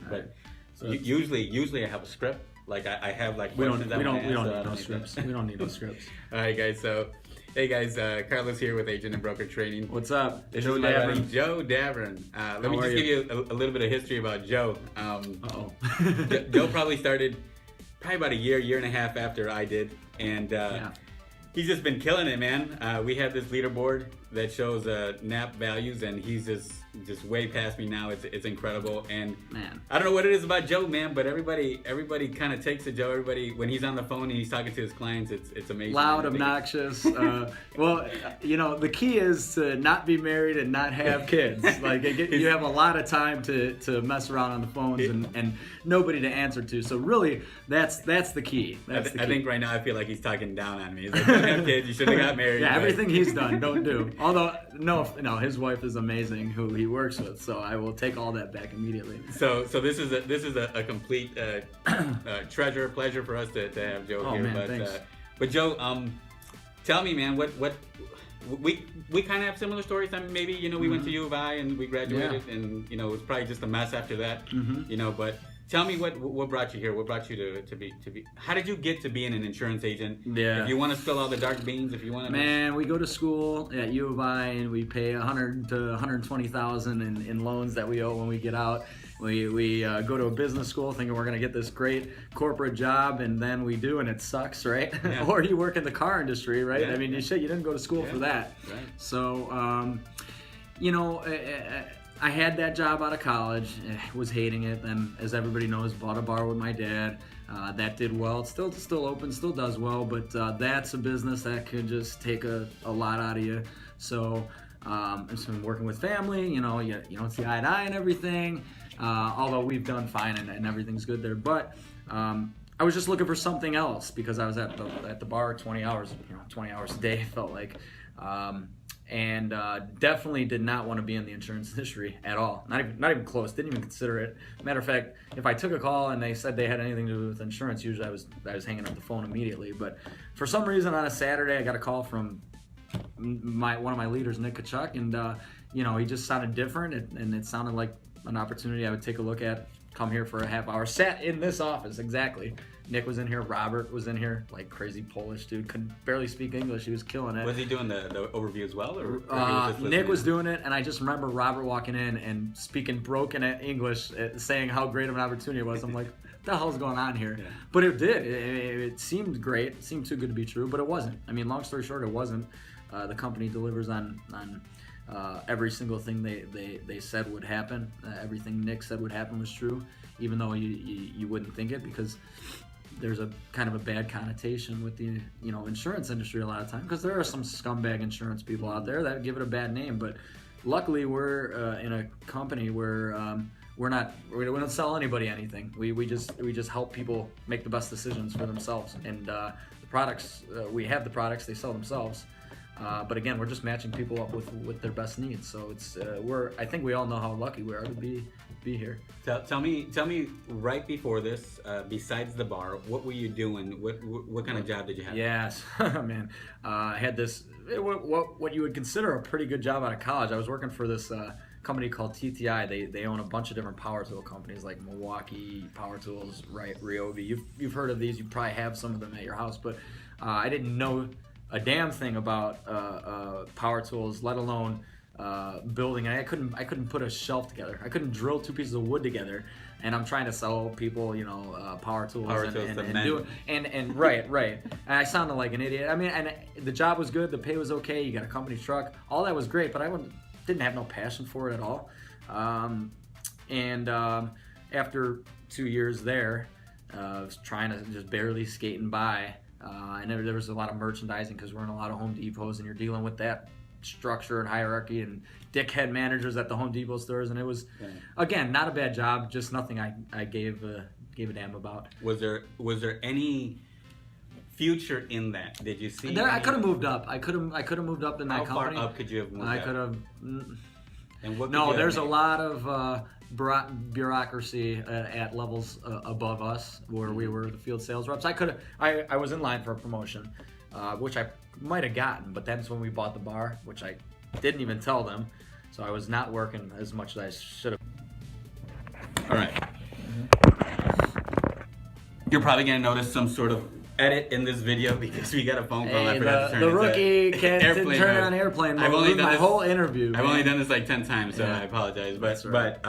but usually I have a script. Like I have like we don't questions need I no scripts. We don't need no scripts. All right, guys. So, hey guys, Carlos here with Agent and Broker Training. What's up? This Joe is my buddy, Davern. Joe Davern. Let me just give you a little bit of history about Joe. Joe probably started about a year and a half after I did, and he's just been killing it, man. We have this leaderboard that shows NAP values, and he's just way past me now. It's incredible, and man, I don't know what it is about Joe, man, but everybody kind of takes to Joe. Everybody, when he's on the phone and he's talking to his clients, it's amazing. Loud, obnoxious. Well, the key is to not be married and not have kids. Like you have a lot of time to mess around on the phones and nobody to answer to. So really, that's the key. I think right now I feel like he's talking down on me. He's like, don't have kids. You shouldn't have got married. Yeah, everything he's done, don't do. Although no, his wife is amazing, who he works with. So I will take all that back immediately. So this is a complete pleasure for us to have Joe here. Man, thanks. But Joe, tell me, man, what we kind of have similar stories. I mean, maybe we went to U of I and we graduated, and it was probably just a mess after that. But tell me what brought you here. What brought you to be? How did you get to being an insurance agent? Yeah. If you want to spill all the dark beans, if you want to. Man, we go to school at U of I and we pay $100,000 to $120,000 in loans that we owe when we get out. We go to a business school thinking we're gonna get this great corporate job, and then we do, and it sucks, right? Yeah. Or you work in the car industry, right? Yeah. I mean, you didn't go to school for that. Right. So, I had that job out of college, was hating it. Then, as everybody knows, bought a bar with my dad. That did well. It's still open, still does well, but that's a business that could just take a lot out of you. So, I've been working with family. You don't see eye to eye and everything. Although we've done fine and everything's good there, but I was just looking for something else because I was at the bar 20 hours a day, it felt like. And definitely did not want to be in the insurance industry at all. Not even close. Didn't even consider it. Matter of fact, if I took a call and they said they had anything to do with insurance, usually I was hanging up the phone immediately. But for some reason on a Saturday, I got a call from one of my leaders, Nick Kachuk, and he just sounded different, and it sounded like an opportunity I would take a look at. Come here for a half hour. Sat in this office exactly. Nick was in here. Robert was in here. Like crazy Polish dude. Couldn't barely speak English. He was killing it. Was he doing the overview as well, or he was just Nick was doing it, and I just remember Robert walking in and speaking broken English, saying how great of an opportunity it was. I'm like, what the hell's going on here? Yeah. But it did. It seemed great. It seemed too good to be true, but it wasn't. I mean, long story short, it wasn't. The company delivers on every single thing they said would happen. Everything Nick said would happen was true, even though you wouldn't think it, because there's a kind of a bad connotation with the insurance industry a lot of time, because there are some scumbag insurance people out there that give it a bad name. But luckily we're in a company where we don't sell anybody anything. We just help people make the best decisions for themselves, and the products we have the products, they sell themselves. But again, we're just matching people up with their best needs. So it's I think we all know how lucky we are to be here. Tell me right before this, besides the bar, what were you doing? What kind of job did you have? Yes, man. I had this what you would consider a pretty good job out of college. I was working for this company called TTI. They own a bunch of different power tool companies like Milwaukee Power Tools, right? Ryobi. You've heard of these. You probably have some of them at your house, but I didn't know a damn thing about power tools, let alone building. And I couldn't put a shelf together. I couldn't drill two pieces of wood together. And I'm trying to sell people, power tools and right. And I sounded like an idiot. I mean, and the job was good, the pay was okay. You got a company truck, all that was great, but I didn't have no passion for it at all. After 2 years there, I was trying to just barely skating by. And there was a lot of merchandising because we're in a lot of Home Depots, and you're dealing with that structure and hierarchy and dickhead managers at the Home Depot stores, and it was again not a bad job, just nothing I gave a damn about. Was there any future in that? Did you see? I could have moved up. I could have moved up in that company. How far up could you have moved? I could have. And what? No, there's a lot of bureaucracy at levels above us, where we were the field sales reps. I was in line for a promotion, which I might have gotten, but that's when we bought the bar, which I didn't even tell them. So I was not working as much as I should have. All right. You're probably gonna notice some sort of edit in this video because we got a phone call. Hey, I forgot to turn the it rookie to can't turn mode. it on airplane mode. I've only done my whole interview. I've only done this like 10 times, so I apologize. But right.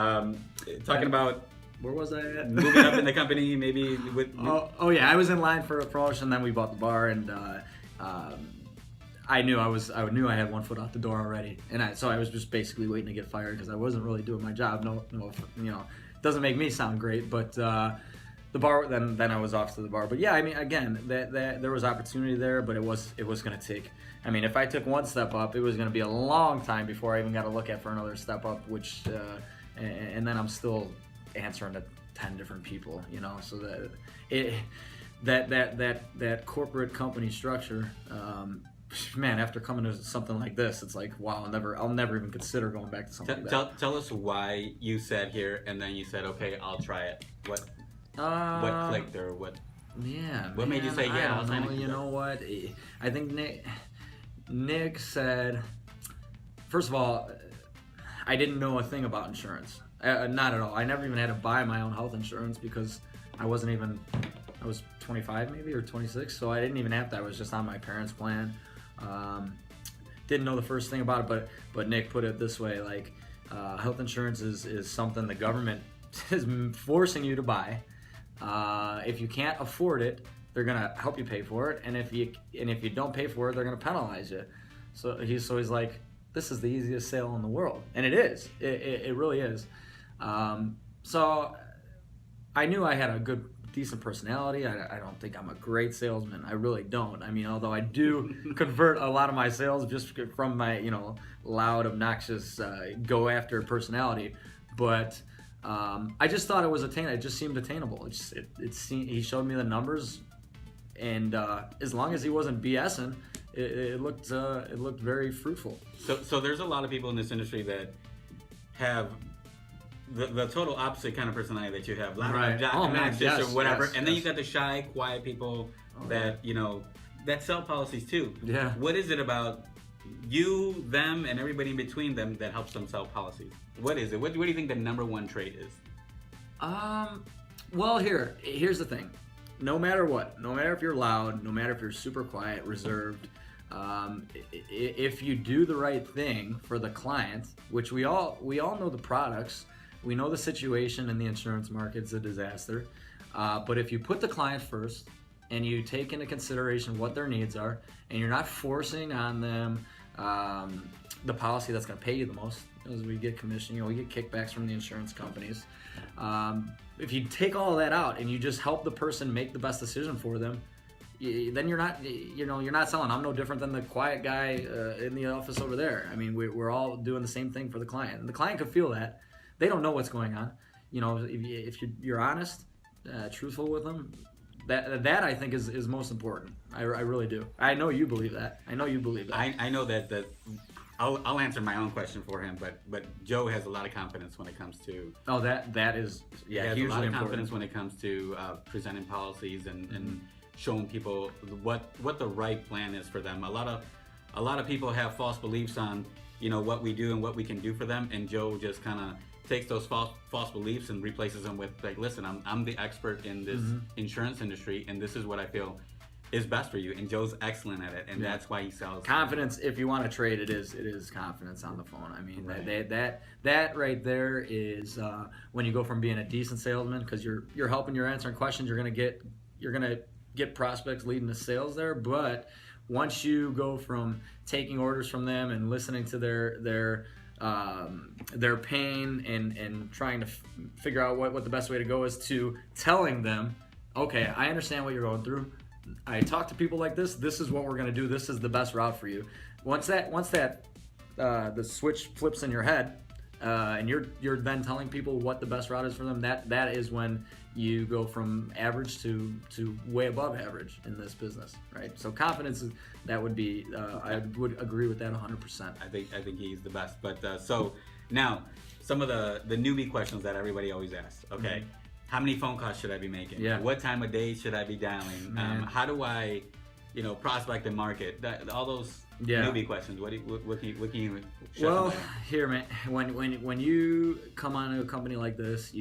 Talking about where was I at? Moving up in the company, maybe with. Oh yeah, I was in line for a promotion. Then we bought the bar, and I knew I had 1 foot out the door already, and so I was just basically waiting to get fired because I wasn't really doing my job. No, it doesn't make me sound great, but. The bar, then I was off to the bar. But yeah, I mean, again, that there was opportunity there, but it was going to take. I mean, if I took one step up, it was going to be a long time before I even got to look at for another step up. Which, and then I'm still answering to 10 different people, So that corporate company structure, man, after coming to something like this, it's like, wow, I'll never even consider going back to something like that. Tell us why you sat here and then you said, okay, I'll try it. What clicked or what? Yeah. What made you say yeah? I don't know. You know what? I think Nick said. First of all, I didn't know a thing about insurance. Not at all. I never even had to buy my own health insurance because I was 25 maybe or 26, so I didn't even have to. I was just on my parents' plan. Didn't know the first thing about it, but Nick put it this way: like health insurance is something the government is forcing you to buy. If you can't afford it, they're gonna help you pay for it, and if you don't pay for it, they're gonna penalize you. So he's like, this is the easiest sale in the world, and it is. It really is. So I knew I had a decent personality. I don't think I'm a great salesman. I really don't. I mean, although I do convert a lot of my sales just from my loud, obnoxious, go after personality, but. I just thought it was attainable. It just seemed attainable. He showed me the numbers, and as long as he wasn't BSing, it looked very fruitful. So there's a lot of people in this industry that have the total opposite kind of personality that you have. Obnoxious or whatever, and then you got the shy, quiet people that sell policies too. Yeah. What is it about you, them, and everybody in between them that helps them sell policies? What is it? What do you think the number one trait is? Well, here's the thing. No matter what, no matter if you're loud, no matter if you're super quiet, reserved, if you do the right thing for the client, which we all know the products, we know the situation in the insurance market's a disaster, but if you put the client first and you take into consideration what their needs are, and you're not forcing on them the policy that's going to pay you the most, as we get commission, we get kickbacks from the insurance companies. If you take all of that out and you just help the person make the best decision for them, then you're not selling. I'm no different than the quiet guy in the office over there. I mean, we're all doing the same thing for the client, and the client could feel that. They don't know what's going on. If you're honest, truthful with them, that I think is most important. I really do. I know you believe that. I know that. I'll answer my own question for him, but Joe has a lot of confidence when it comes to. Oh, that is hugely a lot of important. confidence when it comes to presenting policies and showing people what the right plan is for them. A lot of people have false beliefs on what we do and what we can do for them, and Joe just kind of takes those false beliefs and replaces them with like, listen, I'm the expert in this insurance industry, and this is what I feel is best for you. And Joe's excellent at it, and that's why he sells. Confidence. If you want to trade, it is confidence on the phone. I mean, that right there is when you go from being a decent salesman, because you're helping, you're answering questions, you're gonna get prospects leading to sales there. But once you go from taking orders from them and listening to their pain and trying to figure out what the best way to go is, to telling them, okay, I understand what you're going through. I talk to people like this. This is what we're gonna do. This is the best route for you. Once that the switch flips in your head, and you're then telling people what the best route is for them, that is when you go from average to way above average in this business, right? So confidence that would be. I would agree with that 100%. I think he's the best. But so now some of the newbie questions that everybody always asks. Okay. Mm-hmm. How many phone calls should I be making? Yeah. What time of day should I be dialing? How do I, prospect and market? All those newbie questions. What can you share? Well, here, man. When you come onto a company like this,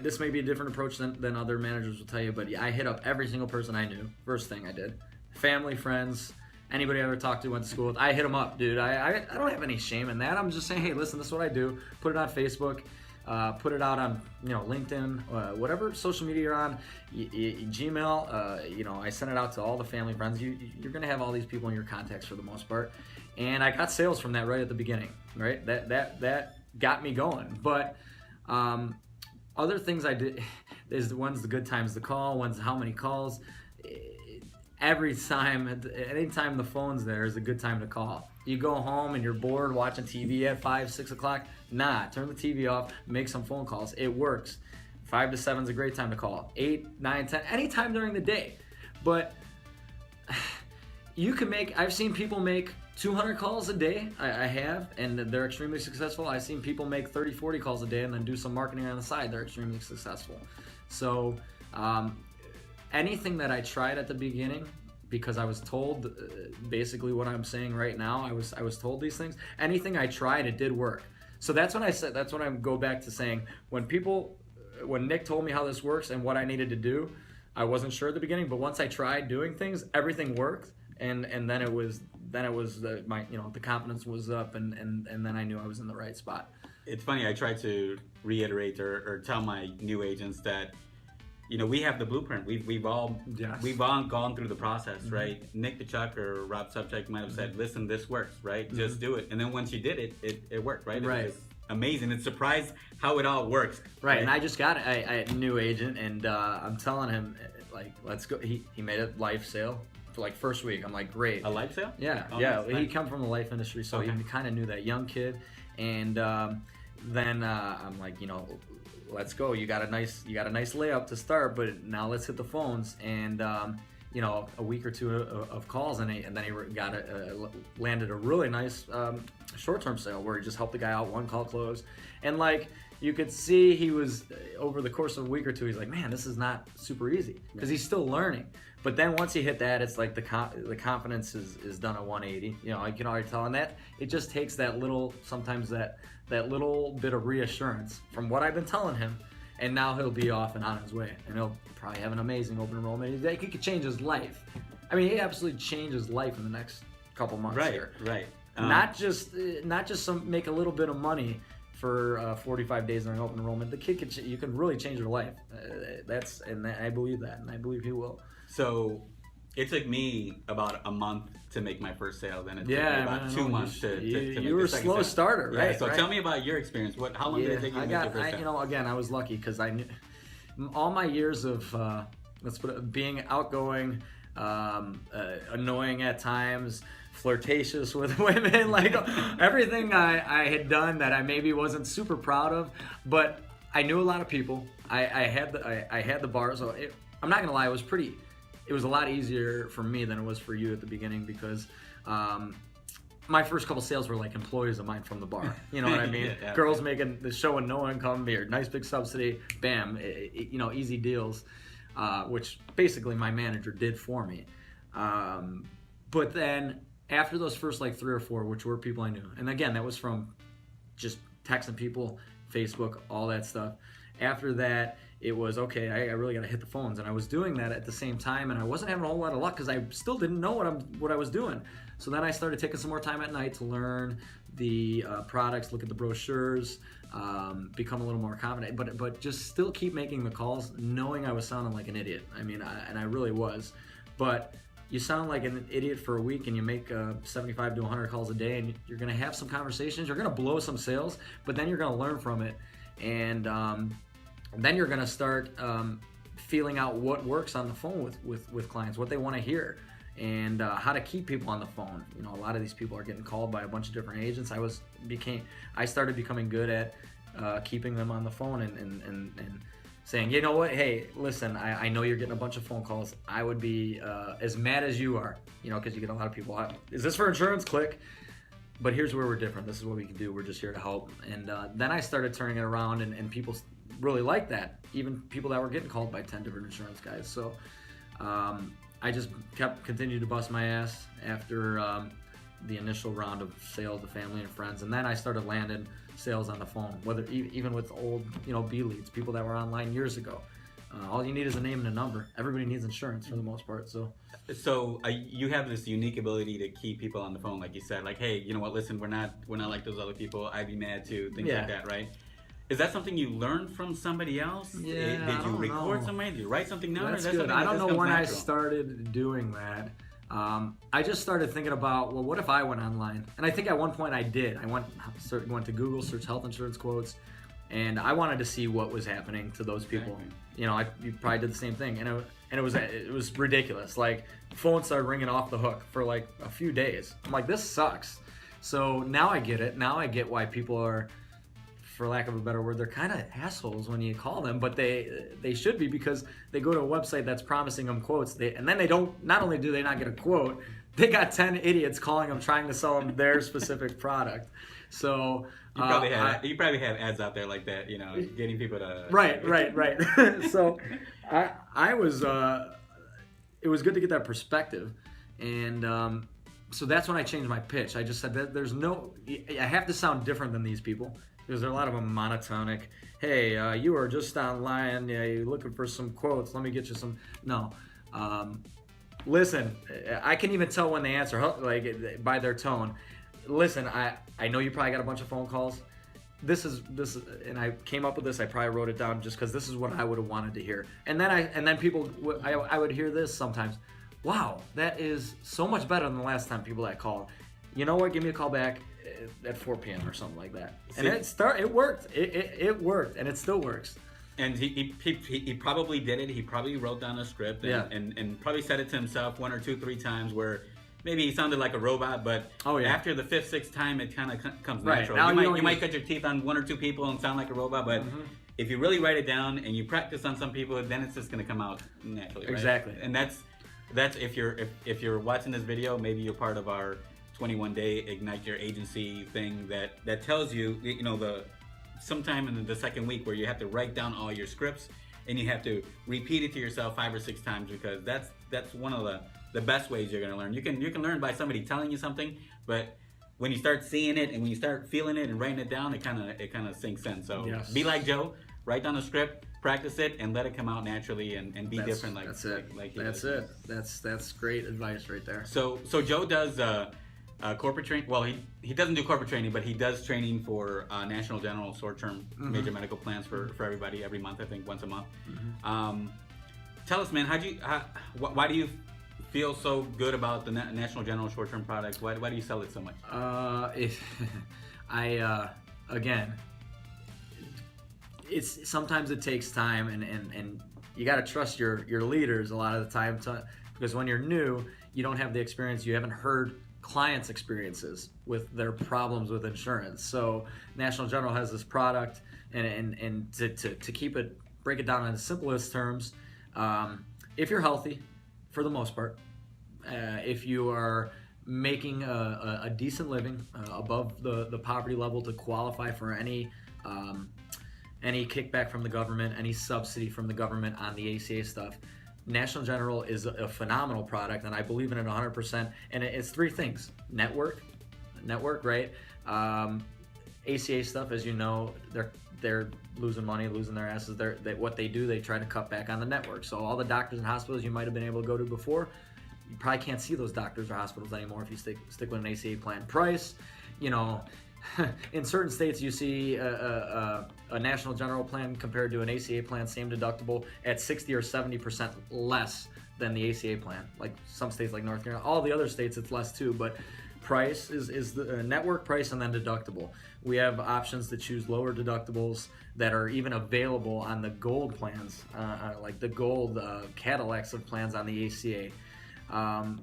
this may be a different approach than other managers will tell you, but I hit up every single person I knew. First thing I did. Family, friends, anybody I ever talked to, went to school with, I hit them up, dude. I don't have any shame in that. I'm just saying, hey, listen, this is what I do. Put it on Facebook. Put it out on LinkedIn, whatever social media you're on, Gmail. I send it out to all the family, friends. You're gonna have all these people in your contacts for the most part, and I got sales from that right at the beginning. Right, that got me going. But other things I did is the good times to call, when's how many calls. Anytime the phone's there is a good time to call. You go home and you're bored watching TV at 5, 6 o'clock. Nah, turn the TV off, make some phone calls. It works. 5 to 7 is a great time to call. 8, 9, 10, anytime during the day. But I've seen people make 200 calls a day. I have, and they're extremely successful. I've seen people make 30, 40 calls a day and then do some marketing on the side. They're extremely successful. So, anything that I tried at the beginning, because I was told basically what I'm saying right now, I was told these things. Anything I tried, it did work. So that's when I go back to saying, when Nick told me how this works and what I needed to do, I wasn't sure at the beginning, but once I tried doing things, everything worked, and then it was the confidence was up, and then I knew I was in the right spot. It's funny, I try to reiterate or tell my new agents that, we have the blueprint. We've all gone through the process, right? Nick DeChuck or Rob Subcheck might have said, "Listen, this works, right? Just do it." And then once you did it, it worked, right? Right. It was amazing. It's surprised how it all works. Right. And I just got a new agent, and I'm telling him, like, let's go. He made a life sale for like first week. I'm like, great. A life sale? Yeah. Oh, yeah. nice. He come from the life industry, so he kind of knew that young kid, and then I'm like, let's go. You got a nice layup to start, but now let's hit the phones. And a week or two of calls, and then he landed a really nice short-term sale where he just helped the guy out, one call close, and like you could see he was over the course of a week or two, he's like, man, this is not super easy because he's still learning. But then once he hit that, it's like the confidence is done at 180. I can already tell, and that it just takes that little little bit of reassurance from what I've been telling him, and now he'll be off and on his way, and he'll probably have an amazing open enrollment. He could change his life. I mean, he absolutely changed his life in the next couple months here. Right. Not just make a little bit of money for 45 days during open enrollment. The kid you can really change your life. I believe that, and I believe he will. So it took me about a month to make my first sale. Then it took me about 2 months to make the second sale. You were a slow starter, right? Yeah, so tell me about your experience. How long did it take you to make your first sale? Again, I was lucky because I knew all my years of being outgoing, annoying at times, flirtatious with women, like everything I had done that I maybe wasn't super proud of, but I knew a lot of people. I had the bar, so I'm not gonna lie, it was a lot easier for me than it was for you at the beginning because my first couple sales were like employees of mine from the bar. You know what I mean? Yeah. Girls making the show and no income here, nice big subsidy, bam, easy deals, which basically my manager did for me. But then after those first like 3 or 4, which were people I knew, and again, that was from just texting people, Facebook, all that stuff. After that, it was, okay, I really got to hit the phones. And I was doing that at the same time, and I wasn't having a whole lot of luck because I still didn't know what I was doing. So then I started taking some more time at night to learn the products, look at the brochures, become a little more confident, but just still keep making the calls, knowing I was sounding like an idiot. I mean, and I really was. But you sound like an idiot for a week, and you make 75 to 100 calls a day, and you're going to have some conversations. You're going to blow some sales, but then you're going to learn from it. And then you're going to start feeling out what works on the phone with clients, what they want to hear, and how to keep people on the phone. A lot of these people are getting called by a bunch of different agents. I started becoming good at keeping them on the phone and saying, you know what, hey, listen, I know you're getting a bunch of phone calls. I would be as mad as you are, because you get a lot of people, is this for insurance? Click. But here's where we're different. This is what we can do. We're just here to help. And then I started turning it around, and people really liked that. Even people that were getting called by 10 different insurance guys. So I just continued to bust my ass after the initial round of sales to family and friends, and then I started landing sales on the phone, whether even with old B leads, people that were online years ago. All you need is a name and a number. Everybody needs insurance for the most part. So you have this unique ability to keep people on the phone, like you said, like, hey, you know what? Listen, we're not like those other people. I'd be mad too. Things like that, right? Is that something you learned from somebody else? Yeah, Did you record somebody? Did you write something down? That's good. I don't know when I started doing that. I just started thinking about, well, what if I went online? And I think at one point I did. I went to Google, search health insurance quotes, and I wanted to see what was happening to those people. Exactly. You probably did the same thing, and it was ridiculous. Like, phones started ringing off the hook for like a few days. I'm like, this sucks. So now I get it. Now I get why people are, for lack of a better word, they're kind of assholes when you call them, but they should be, because they go to a website that's promising them quotes, and then they don't. Not only do they not get a quote, they got 10 idiots calling them trying to sell them their specific product. So you probably have ads out there like that, getting people to right. So I was it was good to get that perspective, and so that's when I changed my pitch. I just said that I have to sound different than these people, because there are a lot of them monotonic. Hey, you are just online. Yeah, you're looking for some quotes. Let me get you some. No. Listen, I can even tell when they answer, like, by their tone. Listen, I know you probably got a bunch of phone calls. This is, and I came up with this. I probably wrote it down just because this is what I would have wanted to hear. And then people, I would hear this sometimes. Wow, that is so much better than the last time people that called. You know what? Give me a call back at 4 p.m. or something like that. And it worked. It worked, and it still works. And he probably did it. He probably wrote down a script and probably said it to himself 1 or 2, 3 times where maybe he sounded like a robot, but after the 5th, 6th time, it kind of comes natural. Now you might cut your teeth on 1 or 2 people and sound like a robot, but if you really write it down and you practice on some people, then it's just going to come out naturally. Right? Exactly. And that's if you're watching this video, maybe you're part of our 21-day Ignite Your Agency thing that tells you, sometime in the second week where you have to write down all your scripts and you have to repeat it to yourself 5 or 6 times, because that's one of the best ways you're going to learn. You can learn by somebody telling you something, but when you start seeing it and when you start feeling it and writing it down, it kind of sinks in. So Be like Joe, write down a script, practice it, and let it come out naturally and be different. That's it. That's great advice right there. So Joe does corporate training. Well, he doesn't do corporate training, but he does training for National General short-term major medical plans for everybody every month. I think once a month. Tell us, man, why do you feel so good about the National General short-term product? Why do you sell it so much? Again, sometimes it takes time, and you got to trust your leaders a lot of the time, because when you're new, you don't have the experience. You haven't heard clients' experiences with their problems with insurance. So National General has this product, and to break it down in the simplest terms, if you're healthy, for the most part, if you are making a decent living above the poverty level to qualify for any kickback from the government, any subsidy from the government on the ACA stuff, National General is a phenomenal product, and I believe in it 100%. And it's 3 things: network, right? ACA stuff, as you know, they're losing money, losing their asses. What they do, they try to cut back on the network. So all the doctors and hospitals you might have been able to go to before, you probably can't see those doctors or hospitals anymore if you stick with an ACA plan. Price, in certain states you see a National General plan compared to an ACA plan, same deductible, at 60 or 70% less than the ACA plan. Like some states like North Carolina, all the other states it's less too, but price is the network price and then deductible. We have options to choose lower deductibles that are even available on the gold plans, like the gold Cadillacs of plans on the ACA.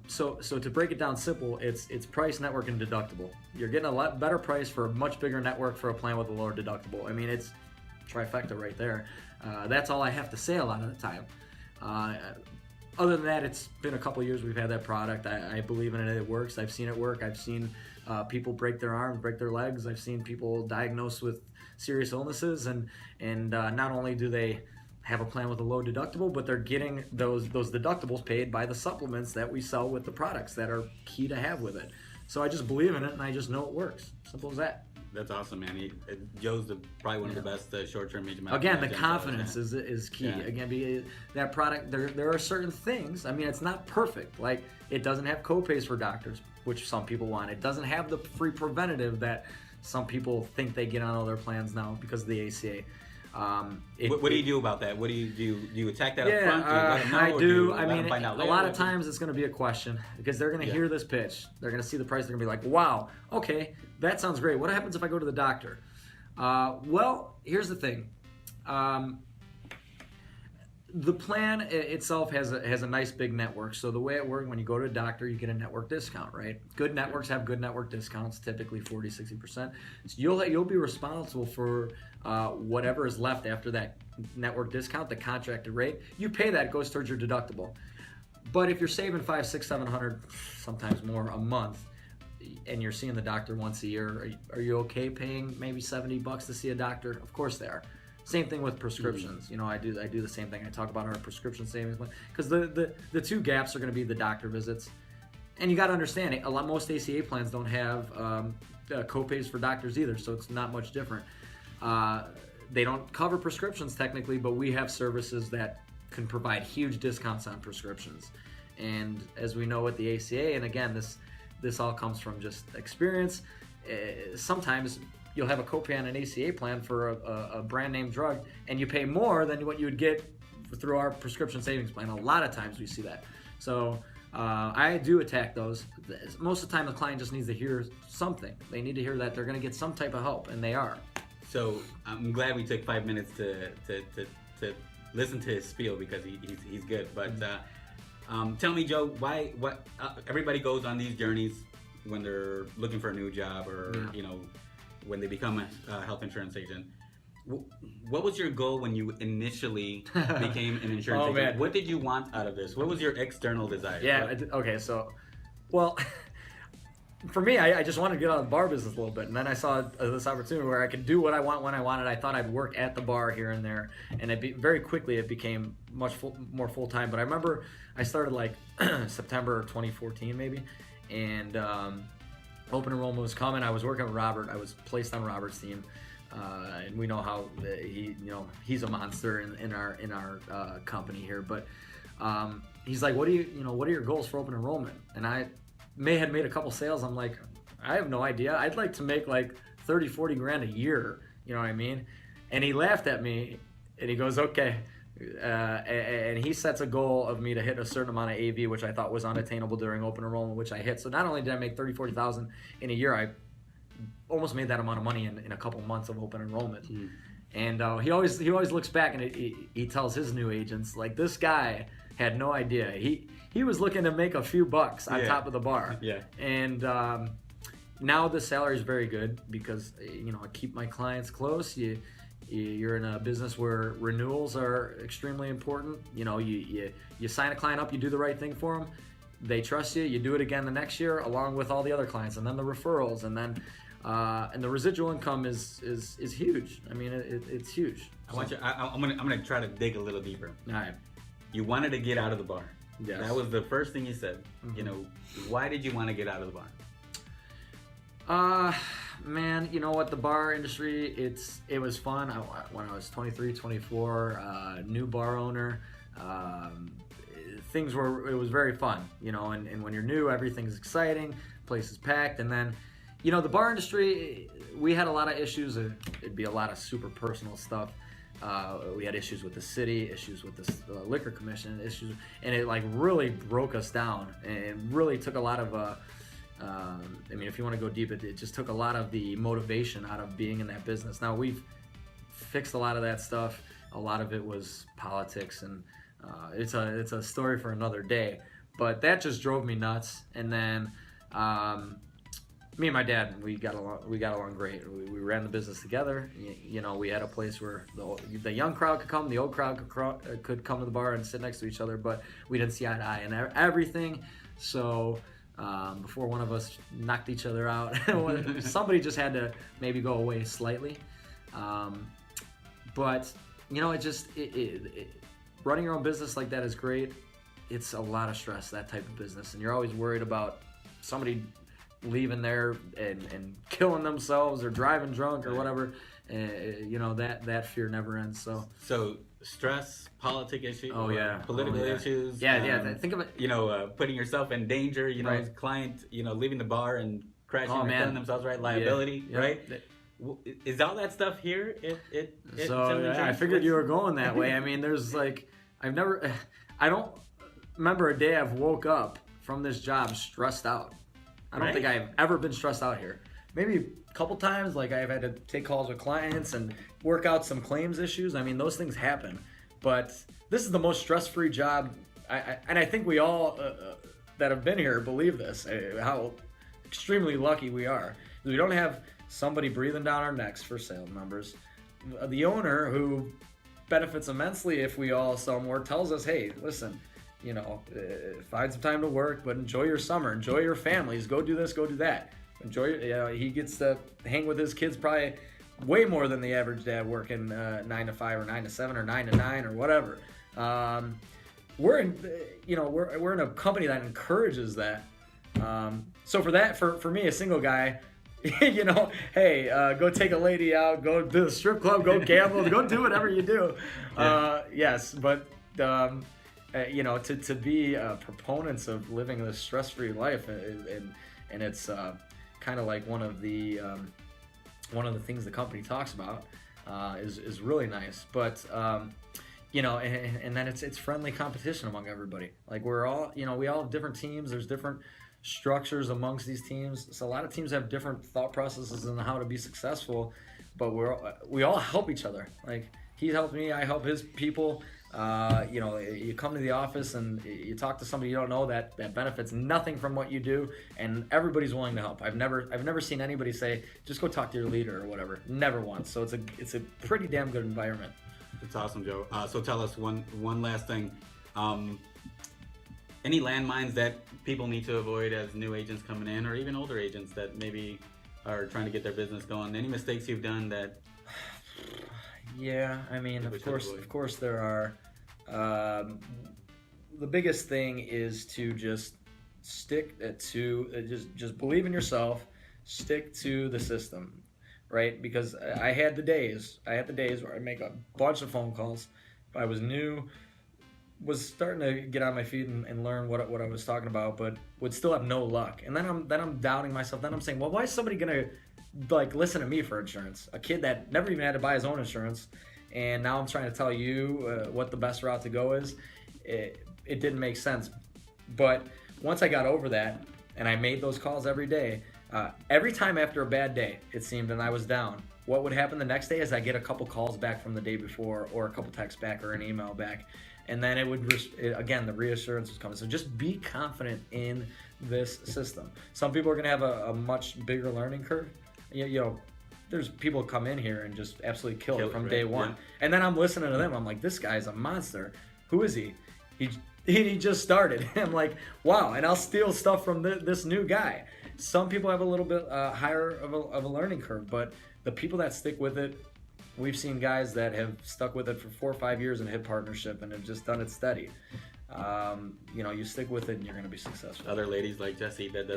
So to break it down simple, it's price, network, and deductible. You're getting a lot better price for a much bigger network for a plan with a lower deductible. I mean, it's trifecta right there. That's all I have to say a lot of the time. Other than that, it's been a couple years we've had that product. I believe in it. It works. I've seen it work. I've seen people break their arms, break their legs. I've seen people diagnosed with serious illnesses, and not only do they have a plan with a low deductible, but they're getting those deductibles paid by the supplements that we sell with the products that are key to have with it. So I just believe in it, and I just know it works. Simple as that. That's awesome, man. Joe's probably one of the best short-term agent. Again, the confidence is key. Yeah. Again, that product, there are certain things. I mean, it's not perfect. Like, it doesn't have co-pays for doctors, which some people want. It doesn't have the free preventative that some people think they get on all their plans now because of the ACA. What do you do about that? What do you do? Do you attack that up front? I do. I mean, a lot of times it's going to be a question because they're going to hear this pitch. They're going to see the price. They're going to be like, wow, okay, that sounds great. What happens if I go to the doctor? Well, here's the thing. The plan itself has a nice big network. So the way it works, when you go to a doctor, you get a network discount, right? Good networks have good network discounts, typically 40-60%. So you'll be responsible for whatever is left after that network discount, the contracted rate. You pay that, it goes towards your deductible. But if you're saving $500, $600, $700, sometimes more a month, and you're seeing the doctor once a year, are you okay paying maybe $70 to see a doctor? Of course they are. Same thing with prescriptions. You know, I do the same thing. I talk about our prescription savings plan because the two gaps are going to be the doctor visits, and you got to understand it. Most ACA plans don't have co-pays for doctors either, so it's not much different. They don't cover prescriptions technically, but we have services that can provide huge discounts on prescriptions. And as we know with the ACA, and again, this all comes from just experience. Sometimes you'll have a copay on an ACA plan for a brand name drug, and you pay more than what you would get through our prescription savings plan. A lot of times we see that. So I do attack those. Most of the time the client just needs to hear something. They need to hear that they're going to get some type of help, and they are. So I'm glad we took 5 minutes to listen to his spiel because he's good. But tell me, Joe, what everybody goes on these journeys when they're looking for a new job or when they become a health insurance agent. What was your goal when you initially became an insurance agent? Man. What did you want out of this? What was your external desire? Yeah, okay, so, well, for me, I just wanted to get out of the bar business a little bit, and then I saw this opportunity where I could do what I want when I wanted. I thought I'd work at the bar here and there, and very quickly it became much more full-time. But I remember I started like September 2014 maybe, and open enrollment was coming. I was working with Robert. I was placed on Robert's team, and we know how he's a monster in our company here. But he's like, what are your goals for open enrollment? And I had made a couple sales. I'm like, I have no idea. I'd like to make like 30-40 grand a year. You know what I mean? And he laughed at me, and he goes, okay. And he sets a goal of me to hit a certain amount of AV, which I thought was unattainable during open enrollment, which I hit. So not only did I make $30,000-$40,000 in a year, I almost made that amount of money in a couple months of open enrollment. And he always looks back and he tells his new agents, like, this guy had no idea. He was looking to make a few bucks on top of the bar. Yeah. And now the salary is very good because I keep my clients close. You're in a business where renewals are extremely important. You sign a client up, you do the right thing for them, they trust you, you do it again the next year along with all the other clients, and then the referrals, and then and the residual income is huge. I mean, it's huge. I'm gonna try to dig a little deeper. All right. You wanted to get out of the bar. Yes. That was the first thing you said. Mm-hmm. Why did you want to get out of the bar? Man, you know what, the bar industry, it was fun. When I was 23, 24, new bar owner, it was very fun, and when you're new, everything's exciting, place is packed, and then, the bar industry, we had a lot of issues. It'd be a lot of super personal stuff. We had issues with the city, issues with the liquor commission, issues, and it like really broke us down, and it really took a lot of if you want to go deep, it just took a lot of the motivation out of being in that business. Now we've fixed a lot of that stuff. A lot of it was politics, and it's a story for another day. But that just drove me nuts. And then me and my dad, we got along great. We ran the business together. We had a place where the young crowd could come, the old crowd could come to the bar and sit next to each other. But we didn't see eye to eye in everything. So before one of us knocked each other out, somebody just had to maybe go away slightly. But running your own business like that is great. It's a lot of stress, that type of business, and you're always worried about somebody leaving there and killing themselves or driving drunk or whatever. That fear never ends. So stress, politic issues, political issues. Think of it. Putting yourself in danger. Right. Client, leaving the bar and crashing or killing themselves. Right, liability. Yeah. Right. Is all that stuff here? I figured you were going that way. I mean, there's I don't remember a day I've woke up from this job stressed out. I don't think I've ever been stressed out here. Maybe a couple times, I've had to take calls with clients and work out some claims issues. I mean, those things happen. But this is the most stress-free job. I think we all that have been here believe this, how extremely lucky we are. We don't have somebody breathing down our necks for sales numbers. The owner, who benefits immensely if we all sell more, tells us, hey, listen, find some time to work, but enjoy your summer, enjoy your families, go do this, go do that. He gets to hang with his kids probably way more than the average dad working 9 to 5 or 9 to 7 or 9 to 9 or whatever. We're in a company that encourages that. So for me, a single guy, hey, go take a lady out, go to the strip club, go gamble, go do whatever you do. Yes, but to be proponents of living this stress-free life, and it's kind of like one of the things the company talks about is really nice. But and then it's friendly competition among everybody. We're all we all have different teams. There's different structures amongst these teams. So a lot of teams have different thought processes on how to be successful, but we all help each other. He helped me, I help his people. You come to the office and you talk to somebody you don't know that benefits nothing from what you do, and everybody's willing to help. I've never seen anybody say just go talk to your leader or whatever. Never once. So it's a pretty damn good environment. It's awesome, Joe. So tell us one last thing. Any landmines that people need to avoid as new agents coming in, or even older agents that maybe are trying to get their business going? Any mistakes you've done that? Yeah, I mean, of course there are. The biggest thing is to just stick to just believe in yourself, stick to the system, right? Because I had the days where I'd make a bunch of phone calls. I was new, was starting to get on my feet and learn what I was talking about, but would still have no luck. And then I'm doubting myself. Then I'm saying, well, why is somebody gonna listen to me for insurance? A kid that never even had to buy his own insurance, and now I'm trying to tell you what the best route to go is. It didn't make sense. But once I got over that and I made those calls every day, every time after a bad day, it seemed, and I was down, what would happen the next day is I get a couple calls back from the day before, or a couple texts back, or an email back. And then again, the reassurance was coming. So just be confident in this system. Some people are going to have a much bigger learning curve. There's people come in here and just absolutely kill it from day one. Yeah. And then I'm listening to them. I'm like, this guy's a monster. Who is he? He just started. I'm like, wow. And I'll steal stuff from this new guy. Some people have a little bit higher of a learning curve, but the people that stick with it, we've seen guys that have stuck with it for 4 or 5 years in a hip partnership and have just done it steady. You stick with it and you're going to be successful. Other ladies like Jessie that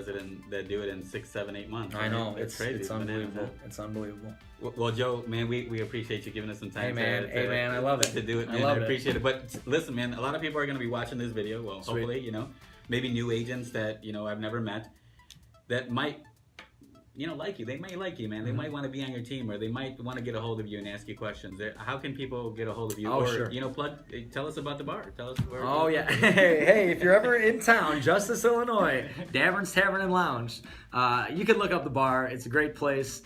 do it in 6, 7, 8 months. I know, it's crazy. It's unbelievable. It's unbelievable. Well, Joe, man, we appreciate you giving us some time. Hey man, I love it. To do it, man. I appreciate it. But listen, man, a lot of people are going to be watching this video. Well, Sweet. Hopefully, maybe new agents that I've never met that might. Like you. They might like you, man. They might want to be on your team, or they might want to get a hold of you and ask you questions. How can people get a hold of you? Oh, sure. Tell us about the bar. Tell us where. Oh, yeah. Hey, if you're ever in town, Justice, Illinois, Davern's Tavern and Lounge, you can look up the bar. It's a great place.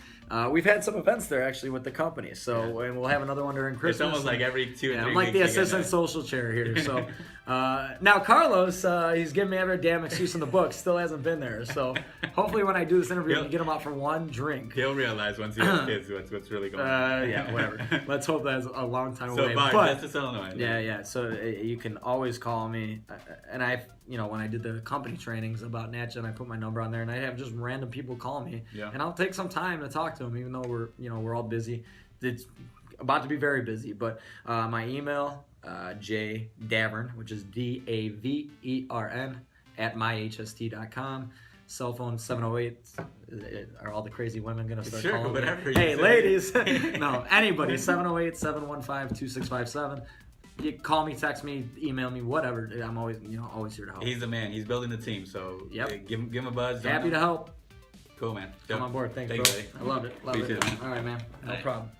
We've had some events there, actually, with the company. So, and we'll have another one during Christmas. It's almost like every 2 or 3 weeks. I'm like the assistant social chair here. So, now Carlos, he's giving me every damn excuse in the book. Still hasn't been there. So, hopefully when I do this interview, I can get him out for one drink. He'll realize once he has kids what's really going on. Yeah, whatever. Let's hope that's a long time away. So, Justice, Illinois. Yeah. So, you can always call me. And when I did the company trainings about NatGen, I put my number on there, and I have just random people call me. Yeah. And I'll take some time to talk to them, even though we're all busy. It's about to be very busy. But my email, Davern, which is DAVERN @myhst.com. cell phone 708. Are all the crazy women going to start calling whatever me? Hey, ladies. No, anybody. 708-715-2657. You call me, text me, email me, whatever. I'm always here to help. He's the man. He's building the team. So give him a buzz. Happy to help. Cool, man. Come on board. Thanks, bro. I love it. Love it. All right, man. No problem.